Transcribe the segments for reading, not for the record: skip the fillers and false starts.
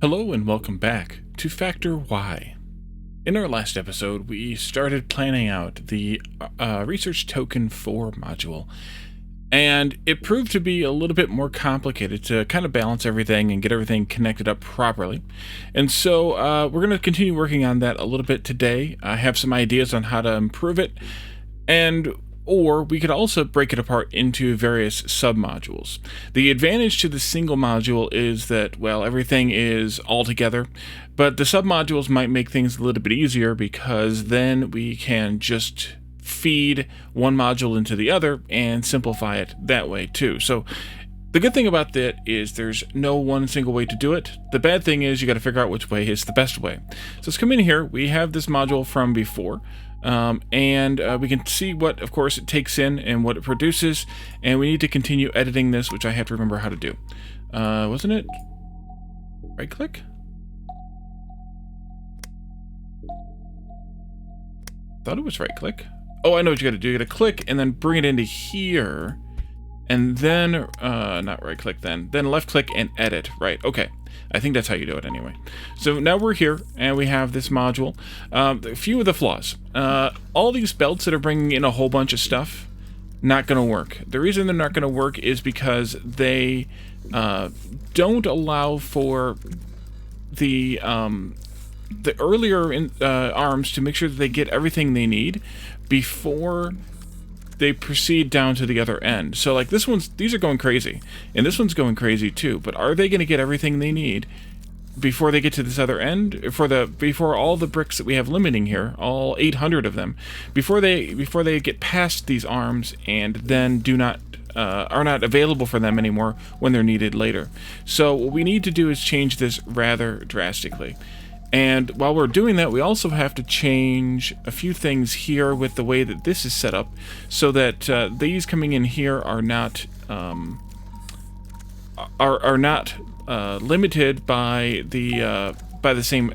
Hello and welcome back to Factor Y. In our last episode, we started planning out the research token 4 module, and it proved to be a little bit more complicated to kind of balance everything and get everything connected up properly. And so we're going to continue working on that a little bit today. I have some ideas on how to improve it, or we could also break it apart into various submodules. The advantage to the single module is that, well, everything is all together, but the submodules might make things a little bit easier because then we can just feed one module into the other and simplify it that way too. So the good thing about that is there's no one single way to do it. The bad thing is you got to figure out which way is the best way. So let's come in here. We have this module from before. And we can see what, of course, it takes in and what it produces, and we need to continue editing this, which I have to remember how to do. Wasn't it right click? Thought it was right click. Oh, I know what you gotta do. You gotta click and then bring it into here, and then, not right click then left click and edit, right? Okay. I think that's how you do it anyway. So now we're here, and we have this module. A few of the flaws. All these belts that are bringing in a whole bunch of stuff, not going to work. The reason they're not going to work is because they don't allow for the earlier arms to make sure that they get everything they need before they proceed down to the other end. So like these are going crazy, and this one's going crazy too, but are they going to get everything they need before they get to this other end, before all the bricks that we have limiting here, all 800 of them, before they get past these arms and then are not available for them anymore when they're needed later. So what we need to do is change this rather drastically. And while we're doing that, we also have to change a few things here with the way that this is set up, so that these coming in here are not limited by the same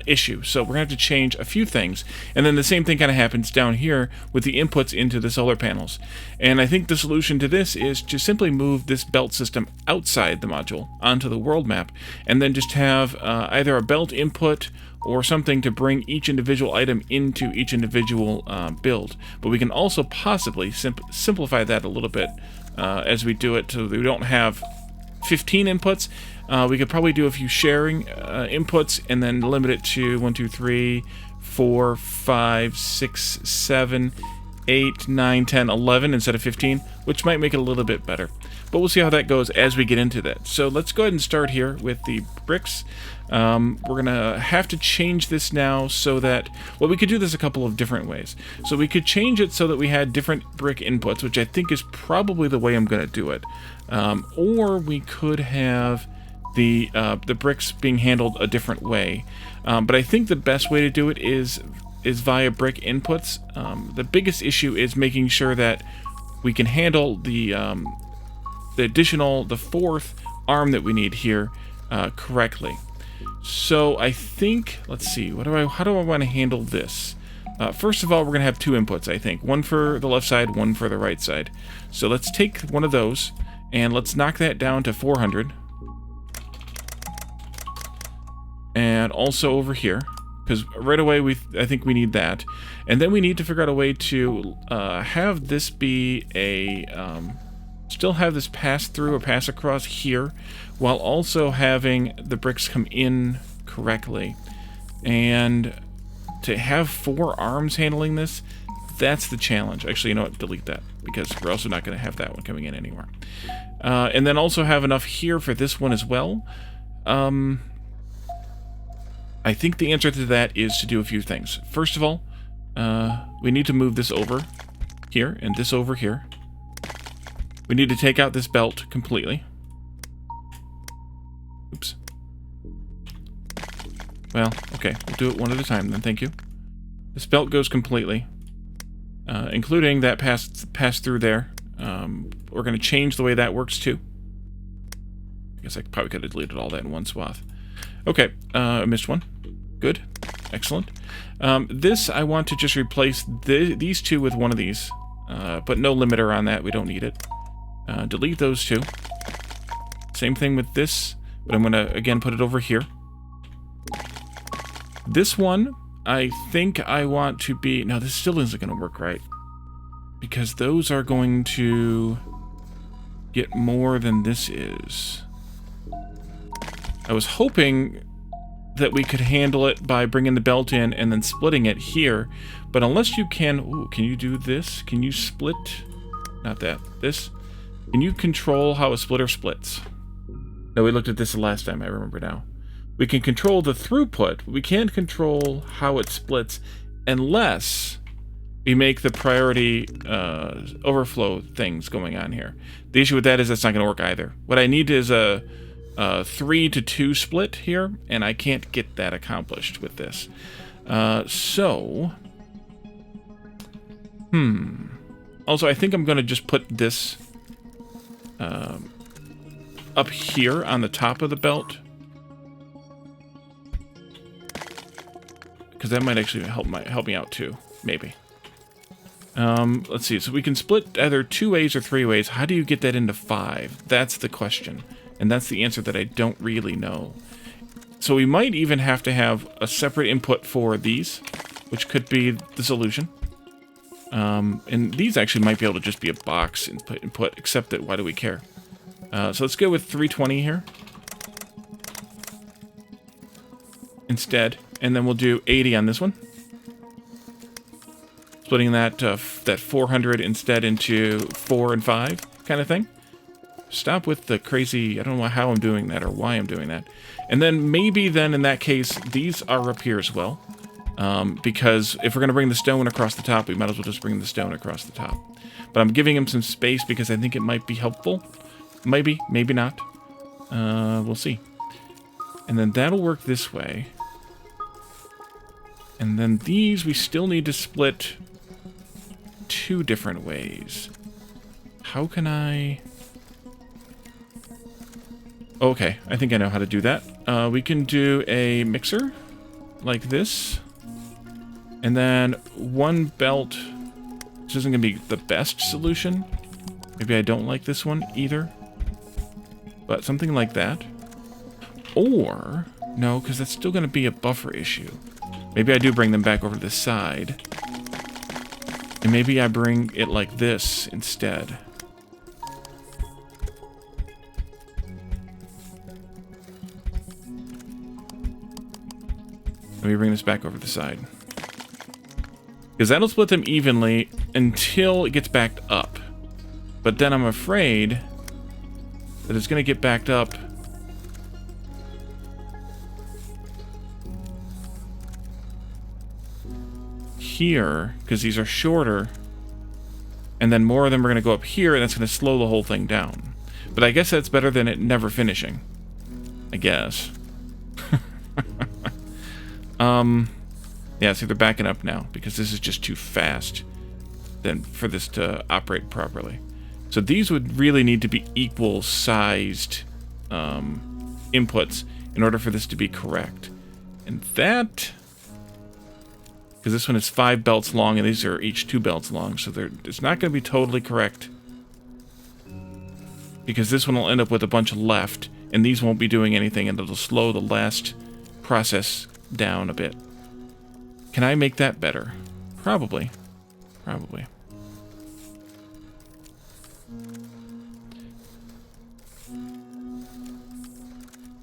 issue. So we're gonna have to change a few things, and then the same thing kind of happens down here with the inputs into the solar panels. And I think the solution to this is to simply move this belt system outside the module onto the world map, and then just have either a belt input or something to bring each individual item into each individual build. But we can also possibly simplify that a little bit as we do it, so that we don't have 15 inputs. We could probably do a few sharing inputs and then limit it to 1, 2, 3, 4, 5, 6, 7, 8, 9, 10, 11 instead of 15, which might make it a little bit better. But we'll see how that goes as we get into that. So let's go ahead and start here with the bricks. We're going to have to change this now so that, well, we could do this a couple of different ways. So we could change it so that we had different brick inputs, which I think is probably the way I'm going to do it. Or we could have the bricks being handled a different way. But I think the best way to do it is via brick inputs. The biggest issue is making sure that we can handle the fourth arm that we need here correctly. So I think, let's see, how do I want to handle this? First of all, we're going to have two inputs, I think. One for the left side, one for the right side. So let's take one of those, and let's knock that down to 400. And also over here, because right away I think we need that. And then we need to figure out a way to have this be still have this pass through or pass across here, while also having the bricks come in correctly. And to have 4 arms handling this, that's the challenge. Actually, you know what? Delete that, because we're also not going to have that one coming in anymore. And then also have enough here for this one as well. I think the answer to that is to do a few things. First of all, we need to move this over here and this over here. We need to take out this belt completely. Oops. Well, okay, we'll do it one at a time then, thank you. This belt goes completely, including that pass through there. We're going to change the way that works too. I guess I probably could have deleted all that in one swath. Okay, I missed one. Good. Excellent. This, I want to just replace these two with one of these. But no limiter on that. We don't need it. Delete those two. Same thing with this, but I'm going to, again, put it over here. This one, I think I want to be... No, this still isn't going to work right. Because those are going to get more than this is. I was hoping that we could handle it by bringing the belt in and then splitting it here. But unless you can... Ooh, can you do this? Can you split... Not that. This? Can you control how a splitter splits? No, we looked at this the last time, I remember now. We can control the throughput, but we can't control how it splits unless we make the priority overflow things going on here. The issue with that is that's not going to work either. What I need is a 3 to 2 split here, and I can't get that accomplished with this. Also, I think I'm going to just put this up here on the top of the belt, because that might actually help me out too, maybe. Let's see. So we can split either 2 ways or 3 ways. How do you get that into 5? That's the question, and that's the answer that I don't really know. So we might even have to have a separate input for these, which could be the solution. And these actually might be able to just be a box input, except that why do we care? So let's go with 320 here instead, and then we'll do 80 on this one. Splitting that 400 instead into 4 and 5 kind of thing. Stop with the crazy, I don't know how I'm doing that or why I'm doing that. And then maybe then in that case, these are up here as well. Because if we're going to bring the stone across the top, we might as well just bring the stone across the top. But I'm giving him some space because I think it might be helpful. Maybe, maybe not. We'll see. And then that'll work this way. And then these we still need to split 2 different ways. How can I... Okay, I think I know how to do that. We can do a mixer like this. And then 1 belt. This isn't going to be the best solution. Maybe I don't like this one either. But something like that. Or, no, because that's still going to be a buffer issue. Maybe I do bring them back over to the side. And maybe I bring it like this instead. Let me bring this back over to the side. Because that'll split them evenly until it gets backed up. But then I'm afraid that it's going to get backed up here, because these are shorter. And then more of them are going to go up here, and that's going to slow the whole thing down. But I guess that's better than it never finishing. I guess. Yeah, see, they're backing up now because this is just too fast then for this to operate properly. So these would really need to be equal-sized inputs in order for this to be correct. And that... Because this one is 5 belts long, and these are each 2 belts long, so it's not going to be totally correct. Because this one will end up with a bunch left, and these won't be doing anything, and it'll slow the last process down a bit. Can I make that better? Probably. Probably.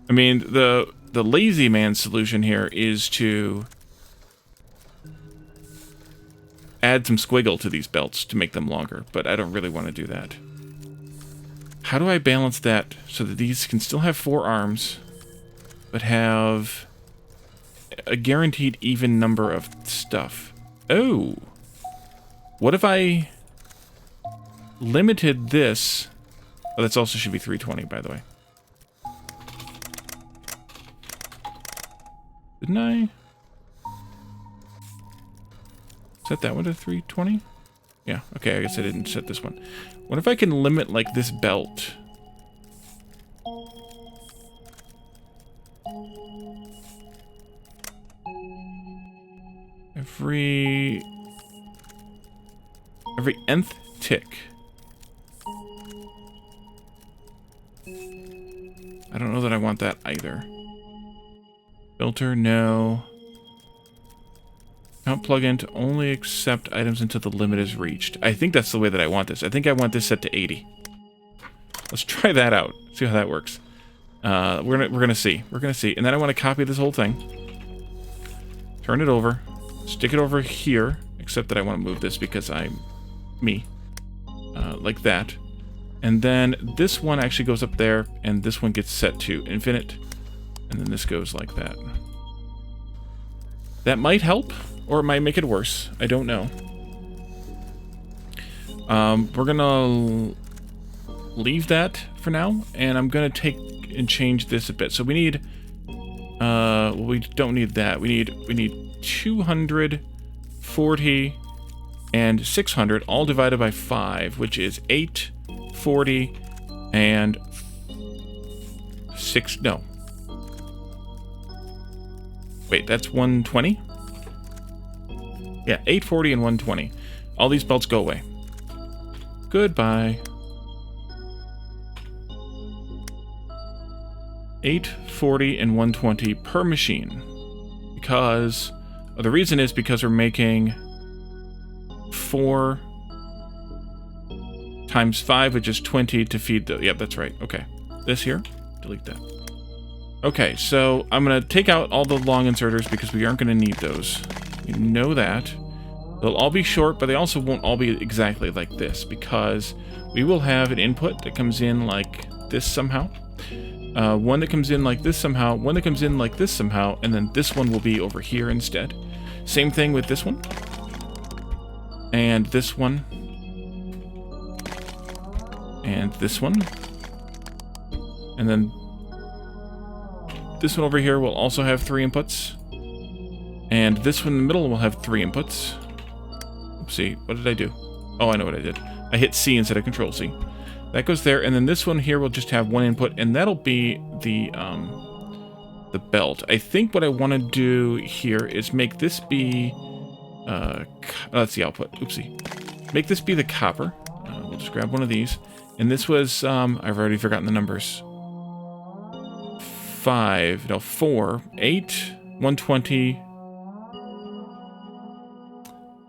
I mean, the lazy man solution here is to add some squiggle to these belts to make them longer, but I don't really want to do that. How do I balance that so that these can still have 4 arms, but have a guaranteed even number of stuff? Oh! What if I limited this? Oh, that's also should be 320, by the way. Didn't I set that one to 320? Yeah, okay, I guess I didn't set this one. What if I can limit, like, this belt? Every nth tick. I don't know that I want that either. Filter, no. Mount plugin to only accept items until the limit is reached. I think that's the way that I want this. I think I want this set to 80. Let's try that out. See how that works. We're gonna see. We're gonna see. And then I want to copy this whole thing. Turn it over. Stick it over here. Except that I want to move this because I'm me. Like that. And then this one actually goes up there, and this one gets set to infinite. And then this goes like that. That might help, or it might make it worse. I don't know. We're gonna leave that for now, and I'm gonna take and change this a bit. So we need, well, we don't need that. We need 200, 40, and 600, all divided by 5, which is 8, 40, and 6. No. Wait, that's 120? Yeah, 840 and 120. All these belts go away. Goodbye. 840 and 120 per machine. Because the reason is because we're making 4 times 5, which is 20 to feed the... Yep, that's right. Okay. This here, delete that. Okay, so I'm going to take out all the long inserters because we aren't going to need those. You know that. They'll all be short, but they also won't all be exactly like this because we will have an input that comes in like this somehow. One that comes in like this somehow, one that comes in like this somehow, and then this one will be over here instead. Same thing with this one. And this one. And this one. And then this one over here will also have 3 inputs. And this one in the middle will have 3 inputs. Oopsie, what did I do? Oh, I know what I did. I hit C instead of Control C. That goes there, and then this one here will just have 1 input, and that'll be the belt. I think what I want to do here is make this be... that's the output. Oopsie. Make this be the copper. We'll just grab one of these. And this was... I've already forgotten the numbers. 4, 8, 120,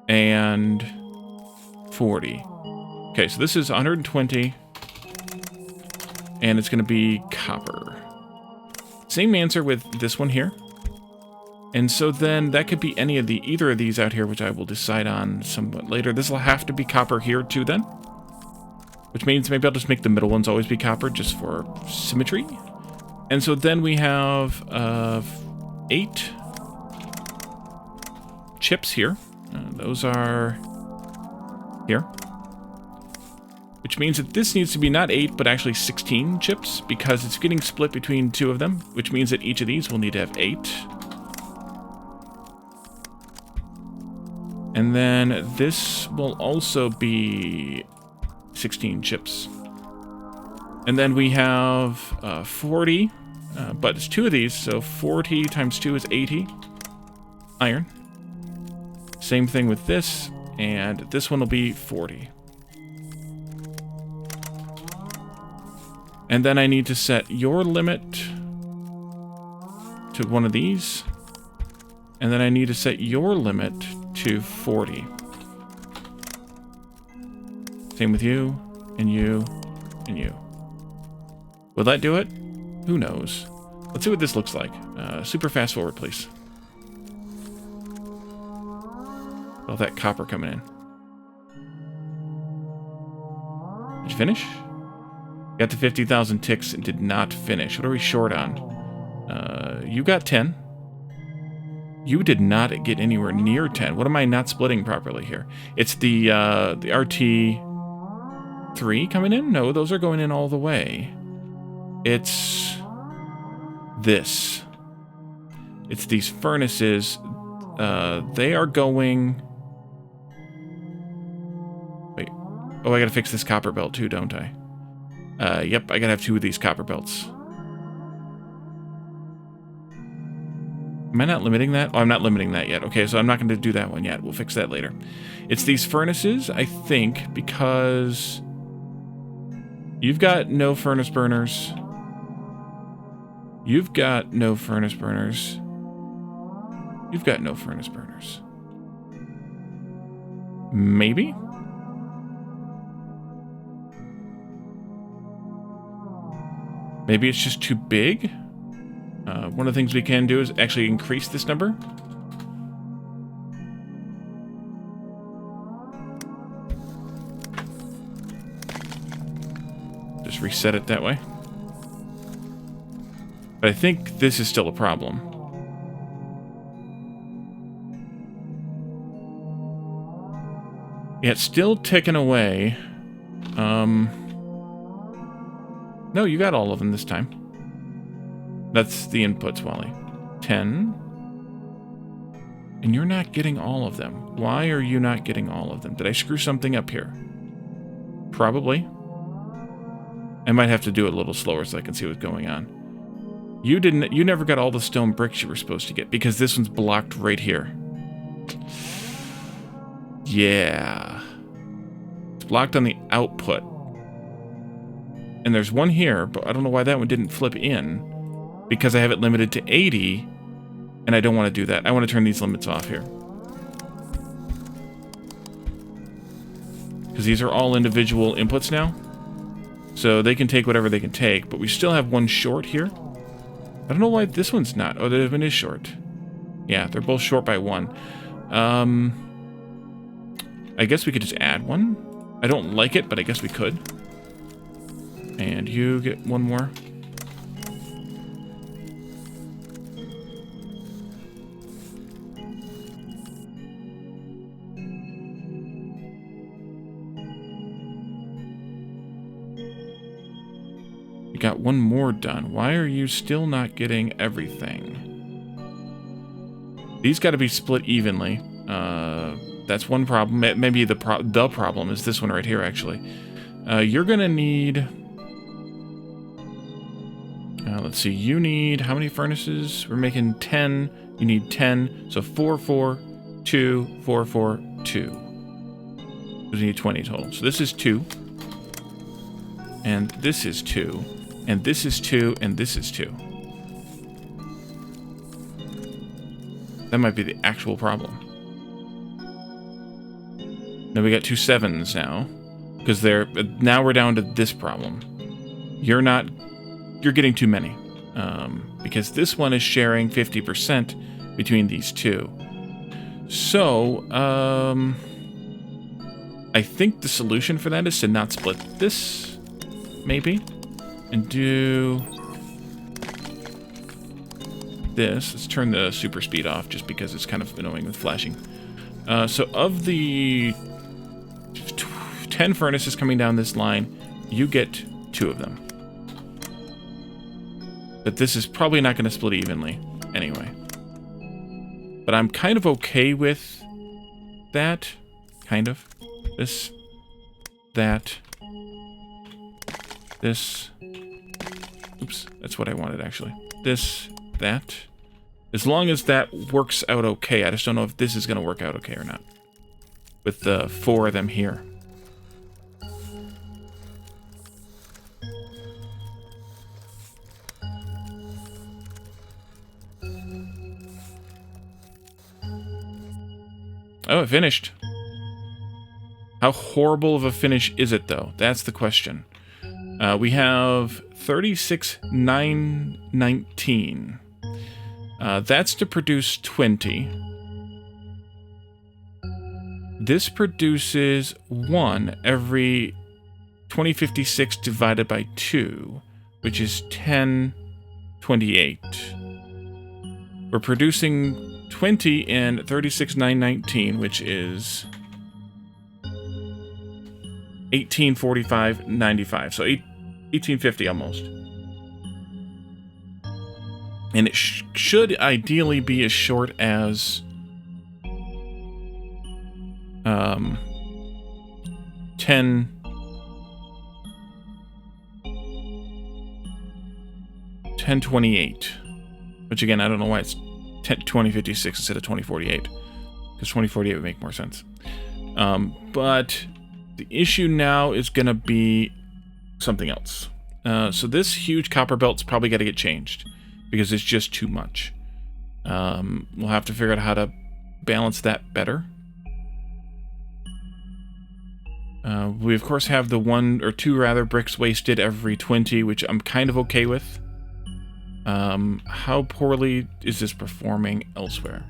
and 40. Okay, so this is 120, and it's going to be copper. Same answer with this one here. And so then that could be any of either of these out here, which I will decide on somewhat later. This will have to be copper here too then, which means maybe I'll just make the middle ones always be copper just for symmetry. And so then we have 8 chips here. Those are here. Which means that this needs to be not 8, but actually 16 chips, because it's getting split between 2 of them, which means that each of these will need to have 8. And then this will also be 16 chips. And then we have 40, but it's 2 of these, so 40 times 2 is 80 iron. Same thing with this, and this one will be 40. And then I need to set your limit to one of these, and then I need to set your limit to 40. Same with you, and you, and you. Will that do it? Who knows? Let's see what this looks like. Super fast forward, please. All that copper coming in. Did you finish? Got to 50,000 ticks and did not finish. What are we short on? You got 10. You did not get anywhere near 10. What am I not splitting properly here? It's the RT3 coming in? No, those are going in all the way. It's this. It's these furnaces. They are going... Wait. Oh, I gotta fix this copper belt too, don't I? Yep, I gotta have 2 of these copper belts. Am I not limiting that? Oh, I'm not limiting that yet. Okay, so I'm not going to do that one yet. We'll fix that later. It's these furnaces, I think, because you've got no furnace burners. You've got no furnace burners. You've got no furnace burners. Maybe? Maybe it's just too big? One of the things we can do is actually increase this number. Just reset it that way. But I think this is still a problem. Yeah, it's still ticking away. No, you got all of them this time. That's the inputs, Wally. 10. And you're not getting all of them. Why are you not getting all of them? Did I screw something up here? Probably. I might have to do it a little slower so I can see what's going on. You never got all the stone bricks you were supposed to get because this one's blocked right here. Yeah. It's blocked on the output. And there's one here, but I don't know why that one didn't flip in. Because I have it limited to 80, and I don't want to do that. I want to turn these limits off here. Because these are all individual inputs now. So they can take whatever they can take, but we still have one short here. I don't know why this one's not. Oh, the other one is short. Yeah, they're both short by 1. I guess we could just add one. I don't like it, but I guess we could. And you get one more. You got one more done. Why are you still not getting everything? These got to be split evenly. That's one problem. Maybe the problem is this one right here, actually. You're going to need... let's see. You need... How many furnaces? We're making 10. You need 10. So 4, 4, 2, 4, 4, 2. We need 20 total. So this is 2. And this is 2. And this is 2. And this is 2. That might be the actual problem. Now we got 2 7s now. Because now we're down to this problem. You're getting too many. Because this one is sharing 50% between these two. So, I think the solution for that is to not split this, maybe, and do this. Let's turn the super speed off just because it's kind of annoying with flashing. So of the 10 furnaces coming down this line, you get 2 of them. But this is probably not going to split evenly anyway. But I'm kind of okay with that. Kind of. This. That. This. Oops, that's what I wanted, actually. This. That. As long as that works out okay. I just don't know if this is going to work out okay or not. With the 4 of them here. Oh, it finished. How horrible of a finish is it, though? That's the question. We have 36,919. That's to produce 20. This produces 1 every 2056 divided by 2, which is 1028. We're producing 20 in 36,919, which is 1845.95. So 1850 almost. And it should ideally be as short as 1028. Which again, I don't know why it's 2056 instead of 2048. Because 2048 would make more sense. But the issue now is going to be something else. So this huge copper belt's probably got to get changed. Because it's just too much. We'll have to figure out how to balance that better. We, of course, have the 1 or 2, rather, bricks wasted every 20, which I'm kind of okay with. How poorly is this performing elsewhere?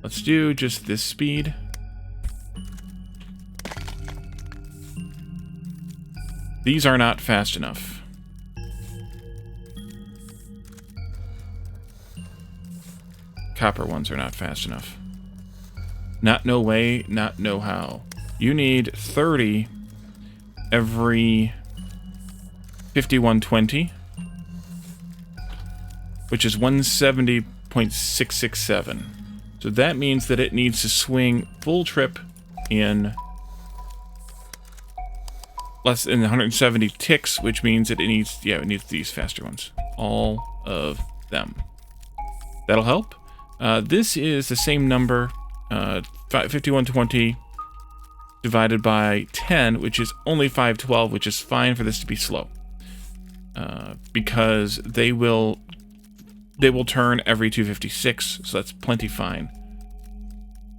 Let's do just this speed. These are not fast enough. Copper ones are not fast enough. Not no way, not no how. You need 30 every 5120, which is 170.667. So that means that it needs to swing full trip in less than 170 ticks, which means that it needs, yeah, it needs these faster ones. All of them. That'll help. This is the same number, 5120 divided by 10, which is only 512, which is fine for this to be slow. Because they will turn every 256, so that's plenty fine.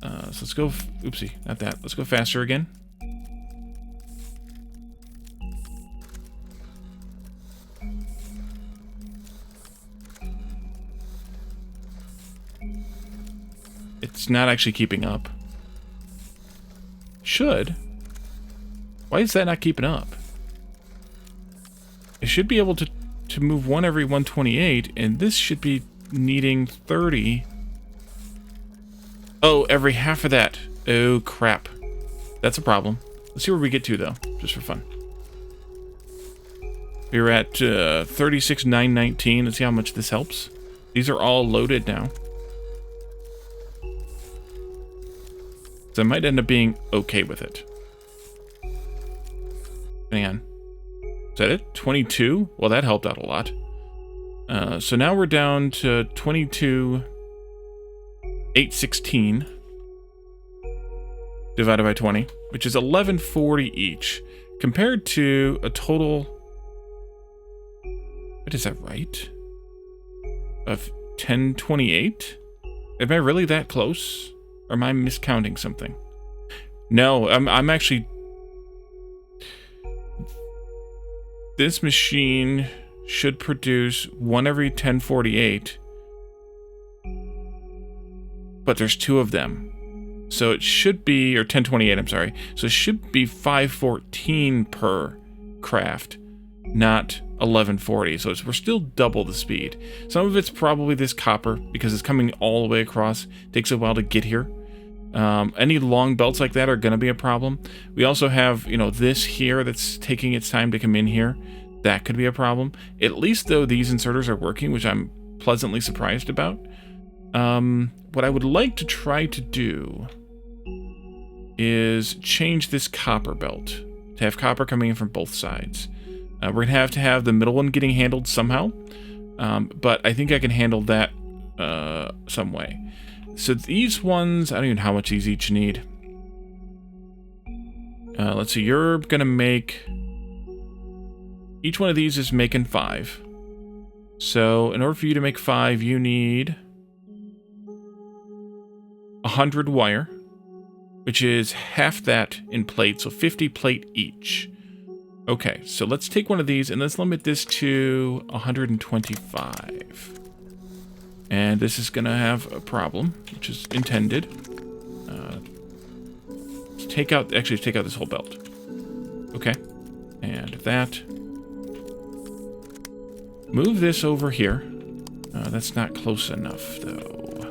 So let's go, oopsie, not that. Let's go faster again. It's not actually keeping up. Should. Why is that not keeping up? It should be able to move 1 every 128, and this should be needing 30. Oh, every half of that. Oh, crap. That's a problem. Let's see where we get to, though, just for fun. We're at 36,919. Let's see how much this helps. These are all loaded now. So I might end up being okay with it. Hang on. Is that it? 22? Well, that helped out a lot. So now we're down to 22,816 divided by 20, which is 1140 each, compared to a total... What is that, right? Of 1028? Am I really that close? Or am I miscounting something? No, I'm actually... This machine should produce 1 every 1048. But there's 2 of them. So it should be... Or 1028, I'm sorry. So it should be 514 per craft, not 1140. So we're still double the speed. Some of it's probably this copper, because it's coming all the way across. It takes a while to get here. Any long belts like that are going to be a problem. We also have, you know, this here that's taking its time to come in here. That could be a problem. At least, though, these inserters are working, which I'm pleasantly surprised about. What I would like to try to do is change this copper belt to have copper coming in from both sides. We're going to have the middle one getting handled somehow, but I think I can handle that some way. So these ones, I don't even know how much these each need. Let's see, you're going to make... Each one of these is making 5. So in order for you to make 5, you need 100 wire, which is half that in plate, so 50 plate each. Okay, so let's take one of these and let's limit this to 125. And this is going to have a problem, which is intended. Let's take out this whole belt. Okay, and that. Move this over here. That's not close enough, though. I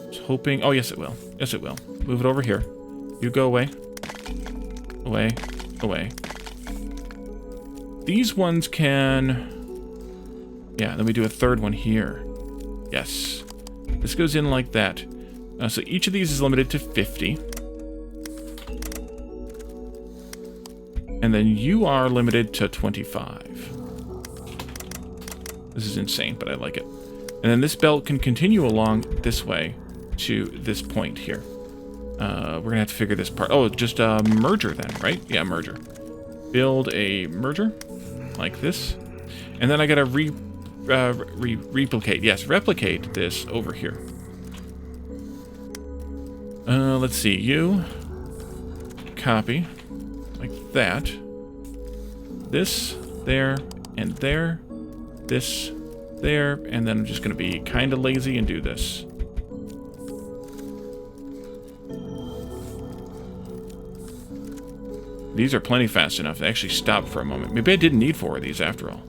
was hoping... Oh, yes, it will. Yes, it will. Move it over here. You go away. Away. Away. These ones can... Yeah, then we do a third one here. Yes. This goes in like that. So each of these is limited to 50. And then you are limited to 25. This is insane, but I like it. And then this belt can continue along this way to this point here. We're going to have to figure this part. Oh, just a merger then, right? Yeah, merger. Build a merger like this. And then I got to replicate. Yes, replicate this over here. Let's see. You copy. that. This, there, and there. This, there, and then I'm just going to be kind of lazy and do this. These are plenty fast enough to actually stop for a moment. Maybe I didn't need 4 of these after all.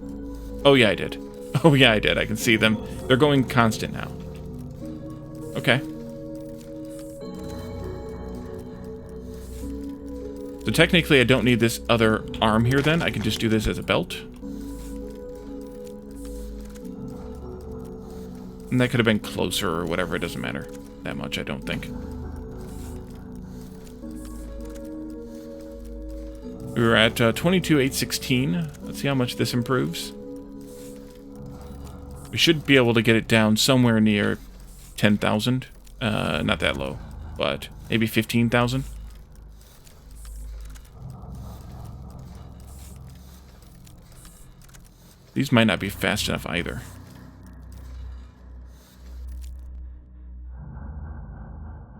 Oh yeah, I did. Oh yeah, I did. I can see them. They're going constant now. Okay. So technically I don't need this other arm here then. I can just do this as a belt. And that could have been closer or whatever. It doesn't matter that much, I don't think. We were at 22,816. Let's see how much this improves. We should be able to get it down somewhere near 10,000. Not that low, but maybe 15,000. These might not be fast enough either.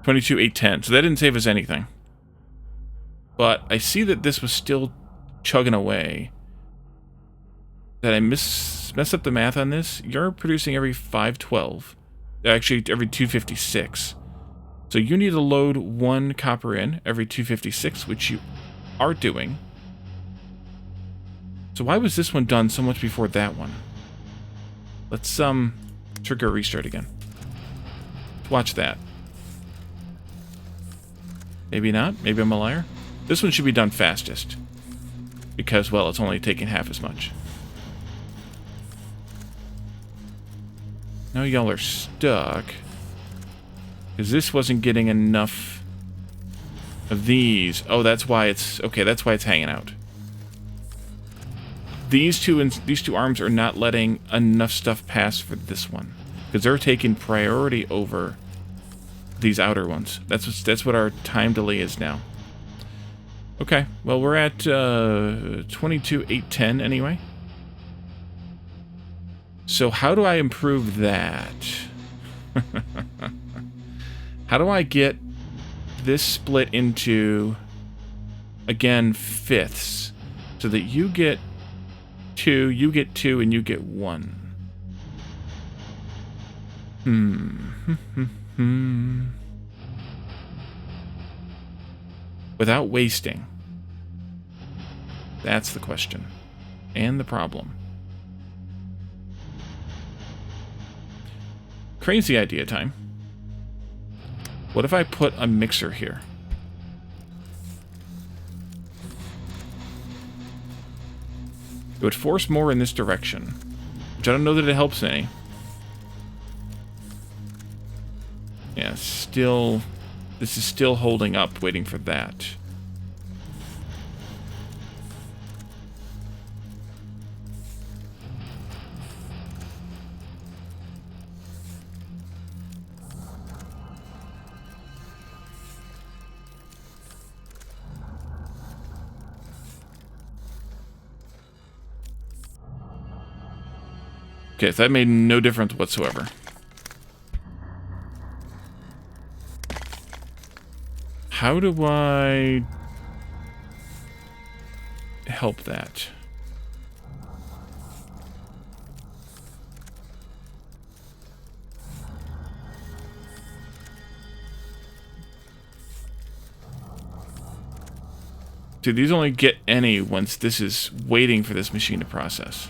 22,810. So that didn't save us anything. But I see that this was still chugging away. Did I mess up the math on this? You're producing every 512. Actually, every 256. So you need to load 1 copper in every 256, which you are doing. So why was this one done so much before that one? Let's trigger a restart again. Watch that. Maybe not. Maybe I'm a liar. This one should be done fastest. Because, well, it's only taking half as much. Now y'all are stuck. Because this wasn't getting enough of these. Oh, that's why it's... Okay, that's why it's hanging out. These two arms are not letting enough stuff pass for this one. Because they're taking priority over these outer ones. That's what our time delay is now. Okay, well, we're at 22,810 anyway. So how do I improve that? How do I get this split into, again, fifths? So that you get 2, you get 2, and you get 1. Without wasting. That's the question. And the problem. Crazy idea time. What if I put a mixer here? It would force more in this direction. Which I don't know that it helps any. Yeah, still... This is still holding up, waiting for that. Okay, so that made no difference whatsoever. How do I help that? Dude, these only get any once this is waiting for this machine to process.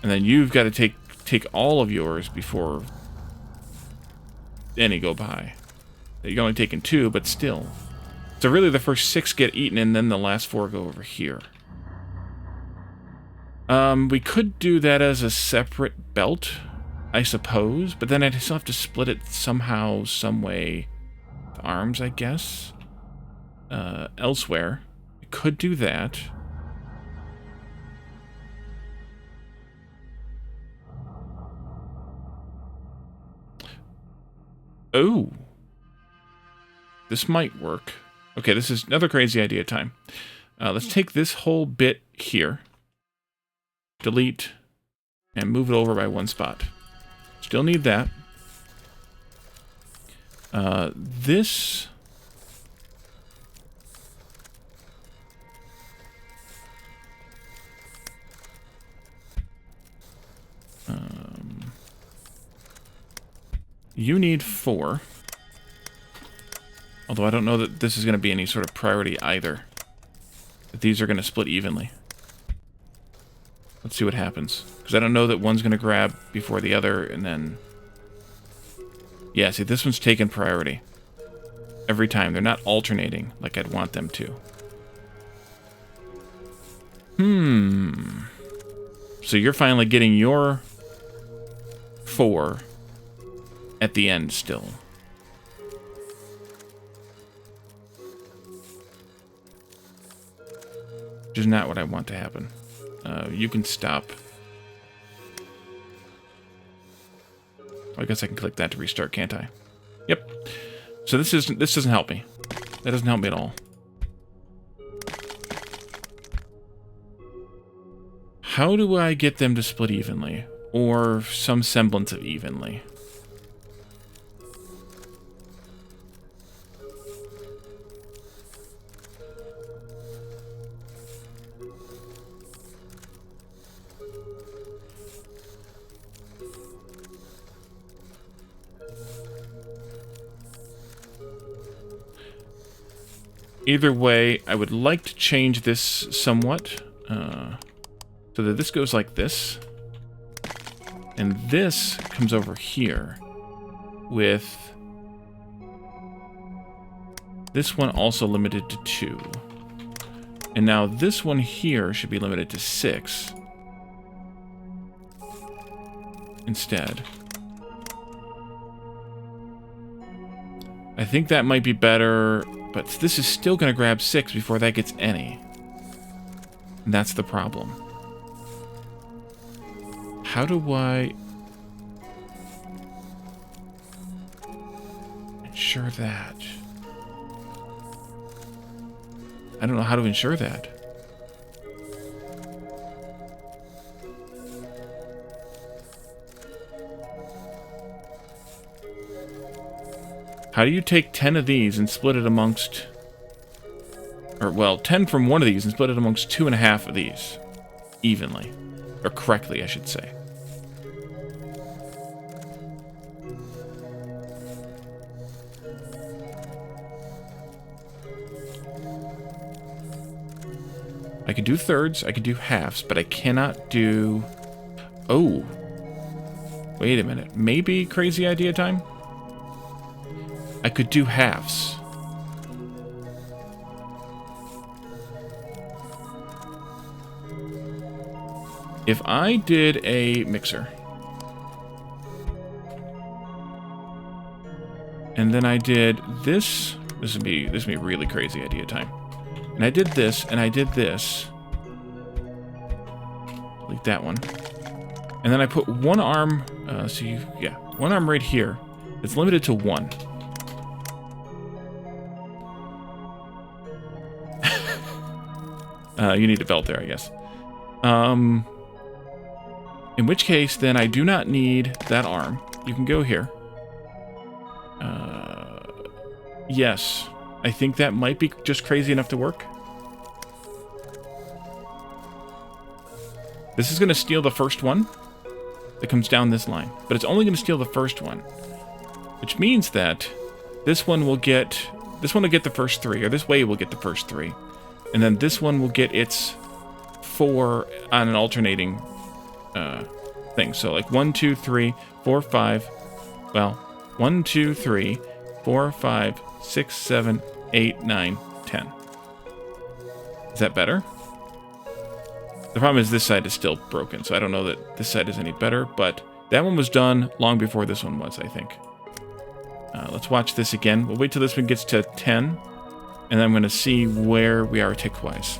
And then you've got to take all of yours before any go by. You're only taking 2, but still. So really the first 6 get eaten and then the last 4 go over here. We could do that as a separate belt, I suppose, but then I'd still have to split it somehow, some way. The arms, I guess. Elsewhere. I could do that. Oh. This might work. Okay, this is another crazy idea time. Let's take this whole bit here. Delete. And move it over by 1 spot. Still need that. You need 4. Although I don't know that this is going to be any sort of priority either. That these are going to split evenly. Let's see what happens. Because I don't know that one's going to grab before the other, and then... Yeah, see, this one's taking priority. Every time. They're not alternating like I'd want them to. So you're finally getting your 4 at the end still. Which is not what I want to happen. You can stop. I guess I can click that to restart, can't I? Yep. So this doesn't help me. That doesn't help me at all. How do I get them to split evenly? Or some semblance of evenly? Either way, I would like to change this somewhat, so that this goes like this, and this comes over here, with this one also limited to 2. And now this one here should be limited to 6 instead. I think that might be better. But this is still going to grab 6 before that gets any. And that's the problem. How do I ensure that? I don't know how to ensure that. How do you take 10 of these and split it amongst... Or, well, 10 from one of these and split it amongst 2.5 of these. Evenly. Or correctly, I should say. I could do thirds, I could do halves, but I cannot do... Oh. Wait a minute. Maybe crazy idea time? I could do halves. If I did a mixer, and then I did this, this would be really crazy idea time. And I did this, and I did this. Delete that one. And then I put one arm, one arm right here. It's limited to 1. You need a belt there, I guess. In which case, then I do not need that arm. You can go here. Yes. I think that might be just crazy enough to work. This is going to steal the first one that comes down this line. But it's only going to steal the first one. Which means that this one will get the first 3, or this way will get the first 3. And then this one will get its 4 on an alternating thing. So like 1, 2, 3, 4, 5. Well, 1, 2, 3, 4, 5, 6, 7, 8, 9, 10. Is that better? The problem is this side is still broken, so I don't know that this side is any better, but that one was done long before this one was, I think. Let's watch this again. We'll wait till this one gets to 10. And I'm going to see where we are tick-wise.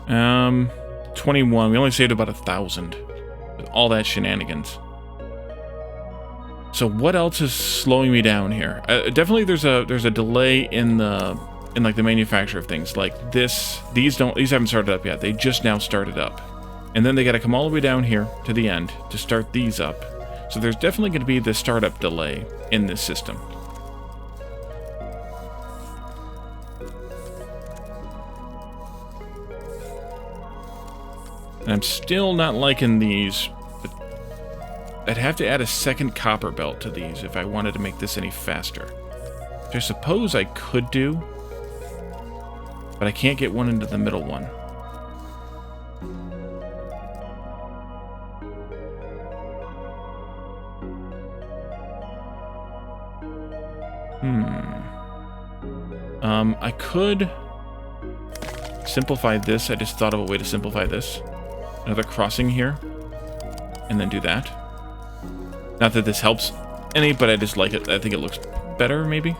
Um, 21. We only saved about 1,000 with all that shenanigans. So what else is slowing me down here? Definitely there's a delay in like the manufacture of things. Like these haven't started up yet. They just now started up. And then they got to come all the way down here to the end to start these up. So there's definitely going to be the startup delay in this system. And I'm still not liking these, but I'd have to add a second copper belt to these if I wanted to make this any faster. Which I suppose I could do, but I can't get one into the middle one. I could simplify this. I just thought of a way to simplify this. Another crossing here, and then do that. Not that this helps any, but I just like it. I think it looks better, maybe.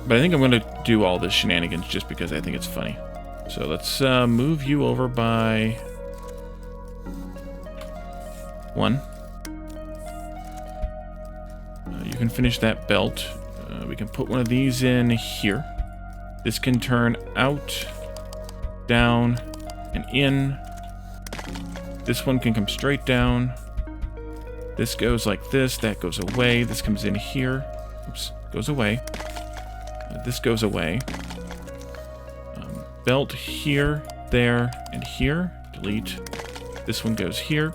But I think I'm going to do all this shenanigans just because I think it's funny. So let's move you over by 1. You can finish that belt. We can put one of these in here. This can turn out, down, and in. This one can come straight down. This goes like this. That goes away. This comes in here. Oops, goes away. This goes away. Belt here, there, and here. Delete. This one goes here.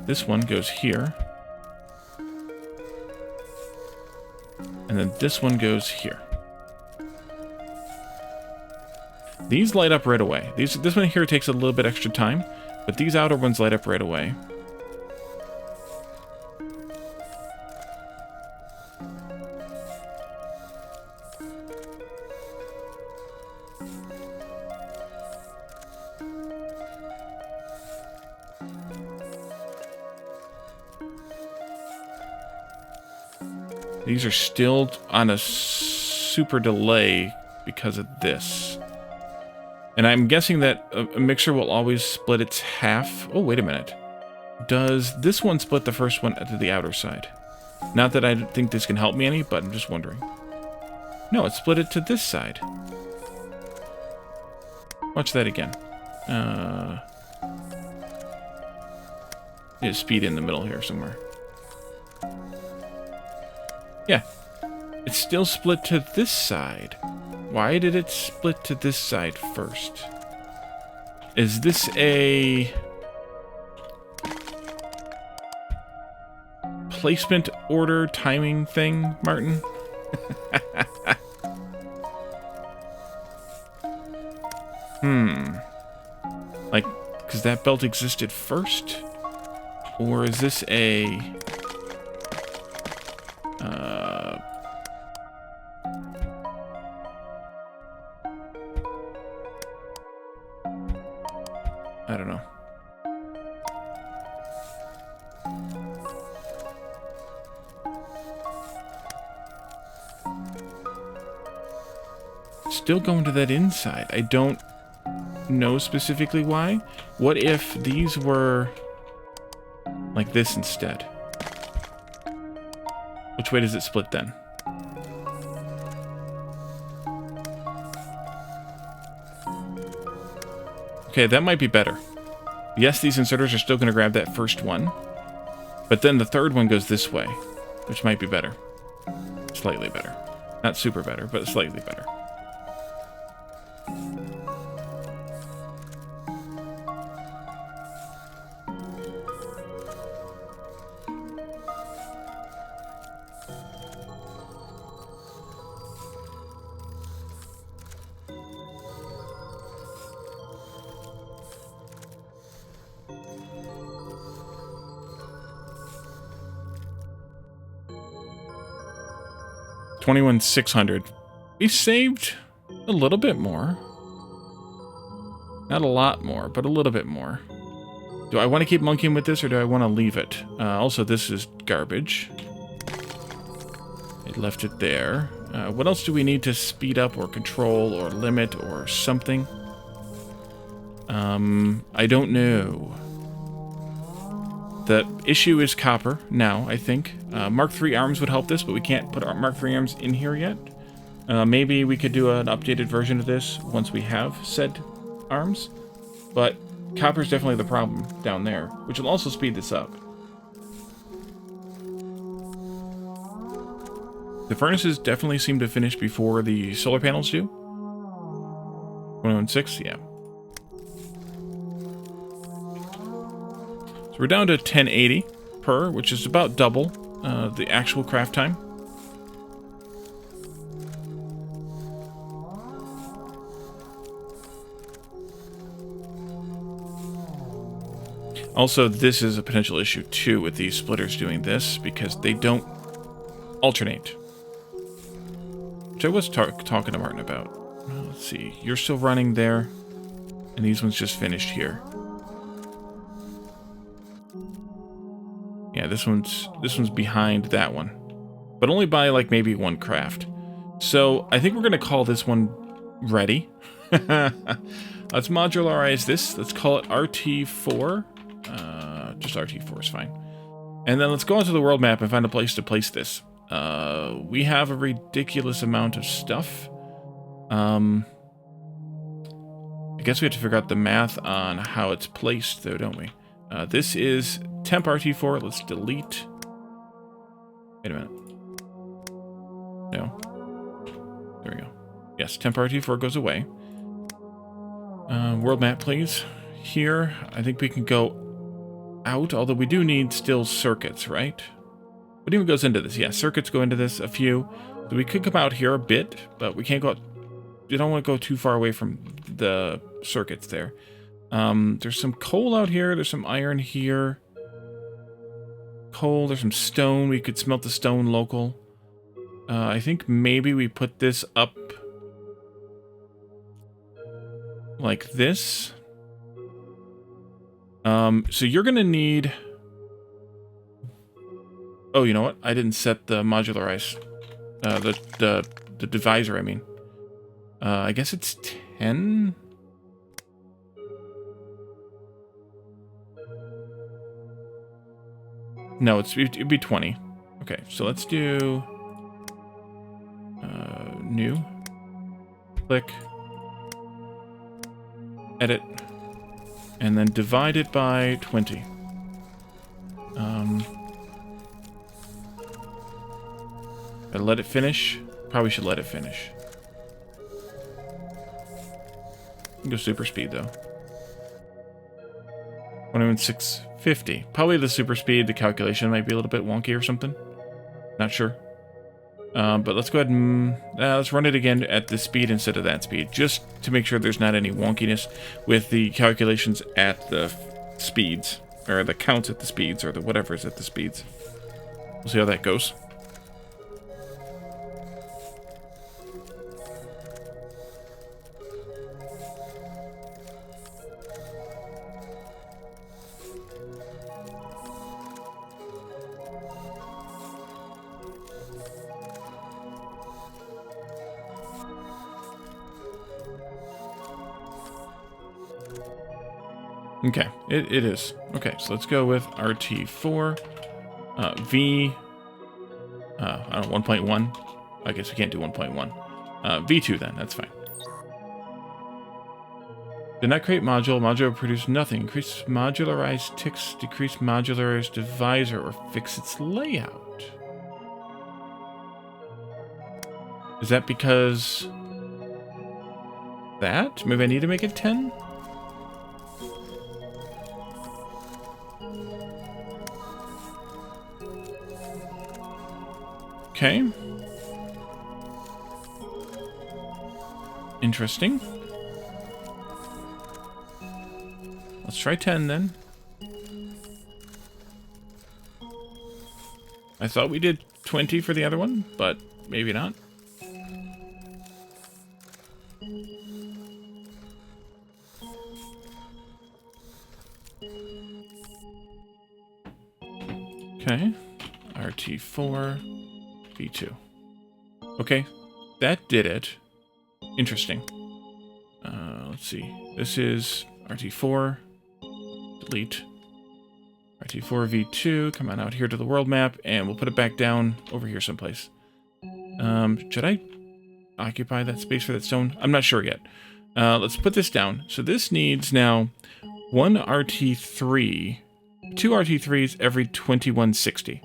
This one goes here. And then this one goes here. These light up right away. This one here takes a little bit extra time, but these outer ones light up right away. These are still on a super delay because of this. And I'm guessing that a mixer will always split its half. Oh, wait a minute. Does this one split the first one to the outer side? Not that I think this can help me any, but I'm just wondering. No, it split it to this side. Watch that again. Yeah, speed in the middle here somewhere. Yeah, it's still split to this side. Why did it split to this side first? Is this a placement order timing thing, Martin? Like, because that belt existed first? Or is this a... I don't know. Still going to that inside. I don't know specifically why. What if these were like this instead? Which way does it split then? Okay, that might be better. Yes, these inserters are still going to grab that first one, but then the third one goes this way, which might be better. Slightly better. Not super better, but slightly better. $21,600. We saved a little bit more. Not a lot more, but a little bit more. Do I want to keep monkeying with this, or do I want to leave it? Also, this is garbage. It left it there. What else do we need to speed up or control or limit or something? I don't know. The issue is copper now, I think. Mark III arms would help this, but we can't put our Mark III arms in here yet. Maybe we could do an updated version of this once we have said arms. But copper's definitely the problem down there, which will also speed this up. The furnaces definitely seem to finish before the solar panels do. 116, yeah. So we're down to 1080 per, which is about double the actual craft time. Also, this is a potential issue too with these splitters doing this because they don't alternate. Which I was talking to Martin about. Let's see, you're still running there, and these ones just finished here. Yeah, this one's behind that one, but only by like maybe one craft. So I think we're gonna call this one ready. Let's modularize this. Let's call it RT4. Just RT4 is fine. And then let's go onto the world map and find a place to place this. We have a ridiculous amount of stuff. I guess we have to figure out the math on how it's placed, though, don't we? This is temp RT4. Let's delete. Wait a minute. No. There we go. Yes, temp RT4 goes away. World map, please. Here, I think we can go out, although we do need still circuits, right? What even goes into this? Yeah, circuits go into this, a few. So we could come out here a bit, but we can't go out. You don't want to go too far away from the circuits there. There's some coal out here. There's some iron here. Coal. There's some stone. We could smelt the stone local. I think maybe we put this up like this. So you're going to need... Oh, you know what? I didn't set the modularize. The divisor, I mean. I guess it's 10? No, it'd be 20. Okay, so let's do... new. Click. Edit. And then divide it by 20. I let it finish. Probably should let it finish. Go super speed though. 650. Probably the super speed. The calculation might be a little bit wonky or something. Not sure. But let's go ahead and let's run it again at this speed instead of that speed, just to make sure there's not any wonkiness with the calculations at the speeds, or the counts at the speeds, or the whatever is at the speeds. We'll see how that goes. Okay, it is. Okay, so let's go with RT4. V... I don't know, 1.1. I guess we can't do 1.1. V2 then, that's fine. Did not create module. Module produce nothing. Increase modularized ticks, decrease modularized divisor, or fix its layout. Is that because... that? Maybe I need to make it 10? Okay. Interesting. Let's try 10 then. I thought we did 20 for the other one, but maybe not. Okay. RT4. V2. Okay, that did it. Interesting. Let's see. This is RT4. Delete. RT4 V2. Come on out here to the world map, and we'll put it back down over here someplace. Should I occupy that space for that stone? I'm not sure yet. Let's put this down. So this needs now one RT3, two RT3s every 2160.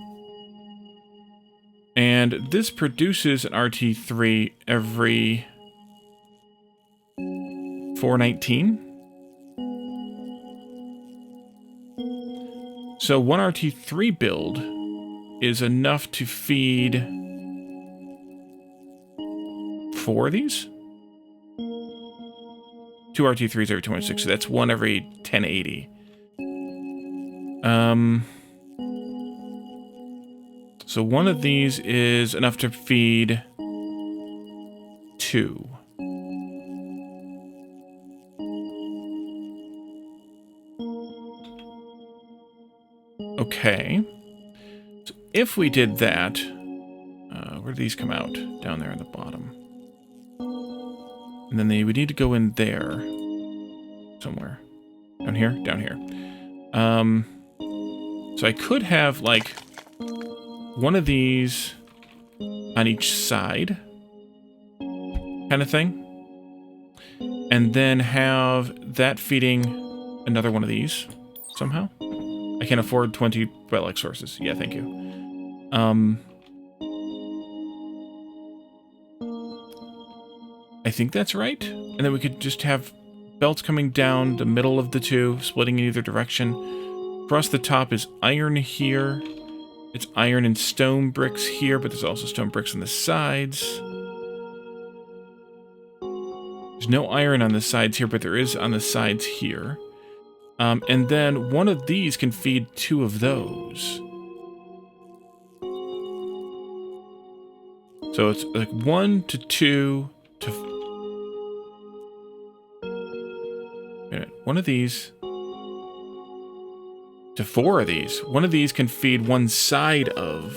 And this produces an RT3 every 419. So one RT3 build is enough to feed 4 of these? 2 RT3s every 260, so that's 1 every 1080. So one of these is enough to feed 2. Okay. So if we did that, where do these come out? Down there at the bottom. And then they would need to go in there somewhere. Down here? Down here. So I could have, like, one of these on each side, kind of thing. And then have that feeding another one of these somehow. I can't afford 20 relic sources. Yeah, thank you. I think that's right. And then we could just have belts coming down the middle of the two, splitting in either direction. Across the top is iron here. It's iron and stone bricks here, but there's also stone bricks on the sides. There's no iron on the sides here, but there is on the sides here. And then one of these can feed 2 of those. So it's like 1 to 2 to... Wait a minute. One of these to 4 of these. One of these can feed one side of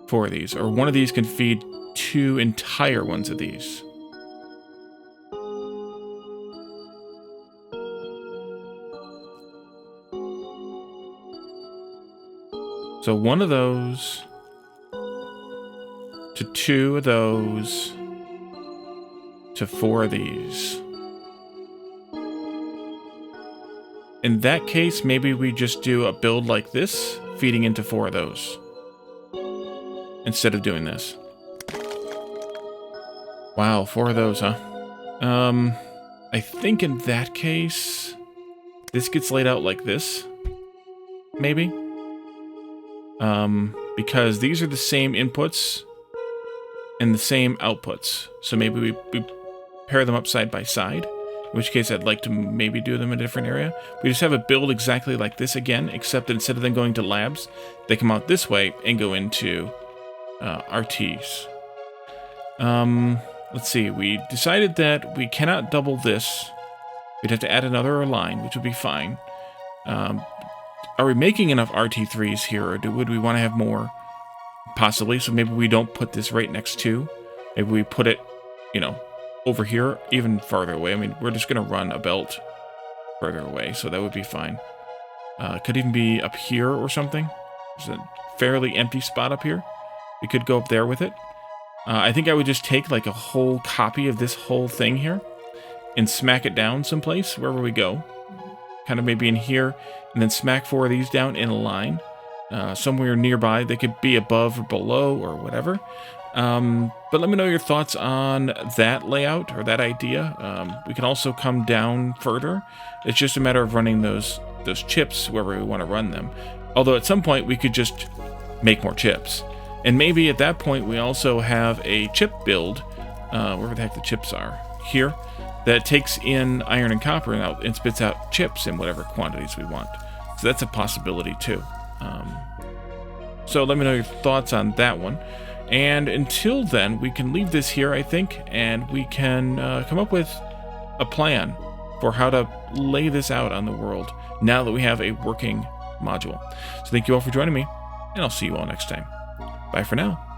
4 of these. Or one of these can feed 2 entire ones of these. So 1 of those to 2 of those to 4 of these. In that case, maybe we just do a build like this, feeding into 4 of those, instead of doing this. Wow, 4 of those, huh? I think in that case, this gets laid out like this, maybe. Because these are the same inputs and the same outputs. So maybe we pair them up side by side, in which case I'd like to maybe do them in a different area. We just have a build exactly like this again, except that instead of them going to labs, they come out this way and go into RTs. Let's see, we decided that we cannot double this. We'd have to add another line, which would be fine. Are we making enough RT3s here, or would we want to have more? Possibly, so maybe we don't put this right next to. Maybe we put it, you know, over here, even farther away. I mean, we're just going to run a belt further away, so that would be fine. Could even be up here or something. There's a fairly empty spot up here. We could go up there with it. I think I would just take like a whole copy of this whole thing here and smack it down someplace, wherever we go. Kind of maybe in here, and then smack 4 of these down in a line. Somewhere nearby. They could be above or below or whatever. But let me know your thoughts on that layout or that idea. We can also come down further. It's just a matter of running those chips wherever we want to run them. Although at some point we could just make more chips. And maybe at that point we also have a chip build, wherever the heck the chips are, here, that takes in iron and copper and spits out chips in whatever quantities we want. So that's a possibility too. So let me know your thoughts on that one. And until then, we can leave this here, I think, and we can come up with a plan for how to lay this out on the world now that we have a working module. So thank you all for joining me. and I'll see you all next time. Bye for now.